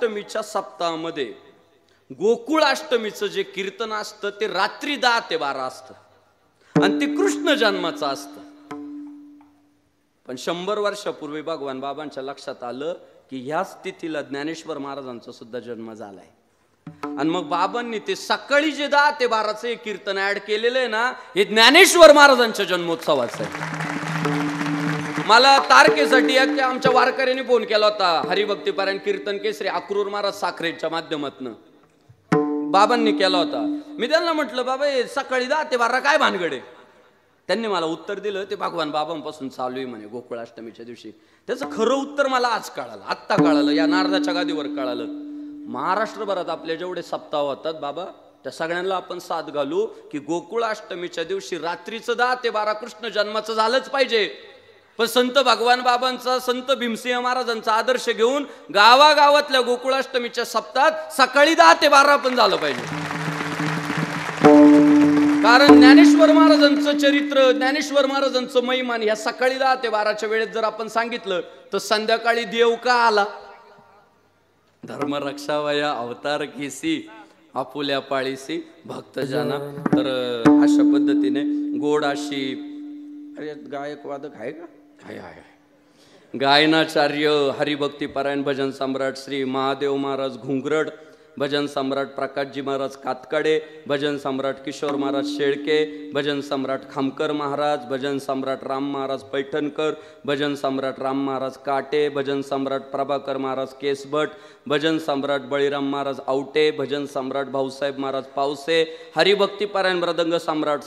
गोकुळाष्टमीच्या सप्ताहामध्ये गोकुळाष्टमीचं जे कीर्तन असतं ते रात्री 10 ते 12 असतं आणि ते कृष्ण जन्माचं असतं. पण 100 वर्षापूर्वी भगवान बाबांच्या लक्षात आलं की ह्याच तिथीला ज्ञानेश्वर महाराजांचा सुद्धा जन्म झालाय. आणि मग बाबांनी ते सकाळी जे 10 ते 12चं कीर्तन ऍड केलेलं आहे ना, हे ज्ञानेश्वर महाराजांच्या जन्मोत्सवाचं आहे. मला तारखेसाठी आमच्या वारकऱ्यांनी फोन केला होता. हरिभक्तीपारायण कीर्तन केसरी अक्रूर महाराज साखरेच्या माध्यमातून बाबांनी केला होता. मी त्यांना म्हटलं बाबा हे सकाळी 10 ते 12 काय भानगडे? त्यांनी मला उत्तर दिलं ते भगवान बाबांपासून चालू आहे म्हणे गोकुळाष्टमीच्या दिवशी. त्याचं खरं उत्तर मला आज कळालं, आत्ता कळालं, या नारदाच्या गादीवर कळालं. महाराष्ट्रभरात आपले जेवढे सप्ताह होतात बाबा त्या सगळ्यांना आपण साथ घालू की गोकुळाष्टमीच्या दिवशी रात्रीचं 10 ते 12 कृष्ण जन्माचं झालंच पाहिजे. पण संत भगवान बाबांचा, संत भीमसिंह महाराजांचा आदर्श घेऊन गावागावातल्या गोकुळाष्टमीच्या सप्ताहात सकाळी 10 ते 12 पण झालं पाहिजे. कारण ज्ञानेश्वर महाराजांचं चरित्र, ज्ञानेश्वर महाराजांचं महिमान ह्या सकाळी 10 ते 12च्या वेळेत जर आपण सांगितलं तर संध्याकाळी देव का आला? धर्म रक्षावया अवतार घेसी आपुल्या पाळीसी भक्तजना. तर अशा पद्धतीने गोड अशी गायक वादक आहे का? आहे. गायनाचार्य हरिभक्तीपारायण भजन सम्राट श्री महादेव महाराज घुंगरड, भजन सम्राट प्रकाशजी महाराज कातकडे, भजन सम्राट किशोर महाराज शेळके, भजन सम्राट खामकर महाराज, भजन सम्राट राम महाराज पैठणकर, भजन सम्राट राम महाराज काटे, भजन सम्राट प्रभाकर महाराज केसभट, भजन सम्राट बळीराम महाराज आवटे, भजन सम्राट भाऊसाहेब महाराज पावसे, हरिभक्तीपारायण मृदंग सम्राट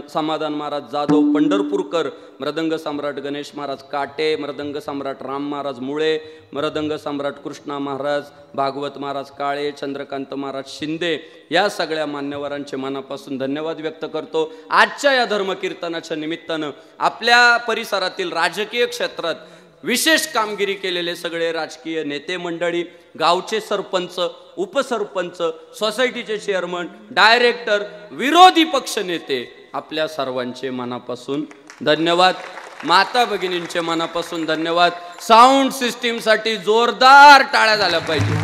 समाधान महाराज जाधव पंढरपूरकर, मृदंग सम्राट गणेश महाराज काटे, मृदंग सम्राट राम महाराज मुळे, मृदंग सम्राट कृष्णा महाराज, भागवत महाराज काळे, चंद्रकांत महाराज शिंदे, या सगळ्या मान्यवरांचे मनापासून धन्यवाद व्यक्त करतो. आजच्या या धर्मकीर्तनाच्या निमित्तानं आपल्या परिसरातील राजकीय क्षेत्रात विशेष कामगिरी केलेले सगळे राजकीय नेते मंडळी, गावचे सरपंच, उपसरपंच, सोसायटीचे चेअरमन, डायरेक्टर, विरोधी पक्ष नेते, आपल्या सर्वांचे मनापासून धन्यवाद. माता भगिनींचे मनापासून धन्यवाद. साऊंड सिस्टीम साठी जोरदार टाळ्या झाल्या पाहिजे.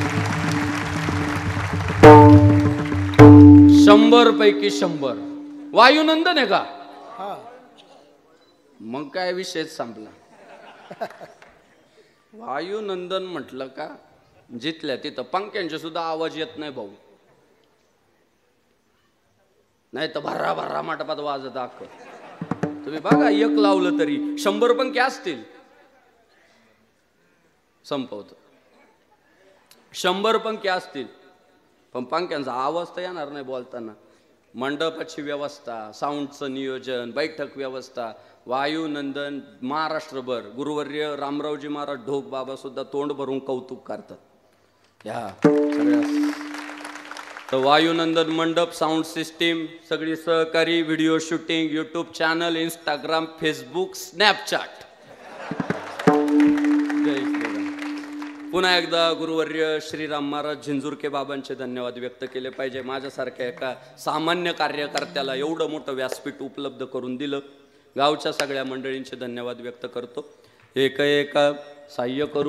100 पैकी 100 वायुनंदन आहे का? मग काय विषयच संपला. वायुनंदन म्हटलं का जिथल्या तिथं पंख्यांचे सुद्धा आवाज येत नाही भाऊ, नाही तर भर्रा भर्रा माटपात वाजत अख्ख. तुम्ही बघा एक लावलं तरी 100 पंखे असतील. संपवतो 100 पंखे असतील पण पंख्यांचा आवाज तर येणार नाही बोलताना. मंडपाची व्यवस्था, साऊंडचं नियोजन, बैठक व्यवस्था, वायुनंदन महाराष्ट्रभर. गुरुवर्य रामरावजी महाराज ढोक बाबा सुद्धा तोंड भरून कौतुक करतात ह्या सगळ्या. तर वायुनंदन मंडप, साऊंड सिस्टीम, सगळी सहकारी, video shooting, YouTube channel, Instagram, Facebook, Snapchat. पुन्हा एकदा गुरुवर्य श्रीराम महाराज झिंजुरके बाबांचे धन्यवाद व्यक्त केले पाहिजे. माझ्यासारख्या एका सामान्य कार्यकर्त्याला एवढं मोठं व्यासपीठ उपलब्ध करून दिलं. गावच्या सगळ्या मंडळींचे धन्यवाद व्यक्त करतो. एका सहाय्य करू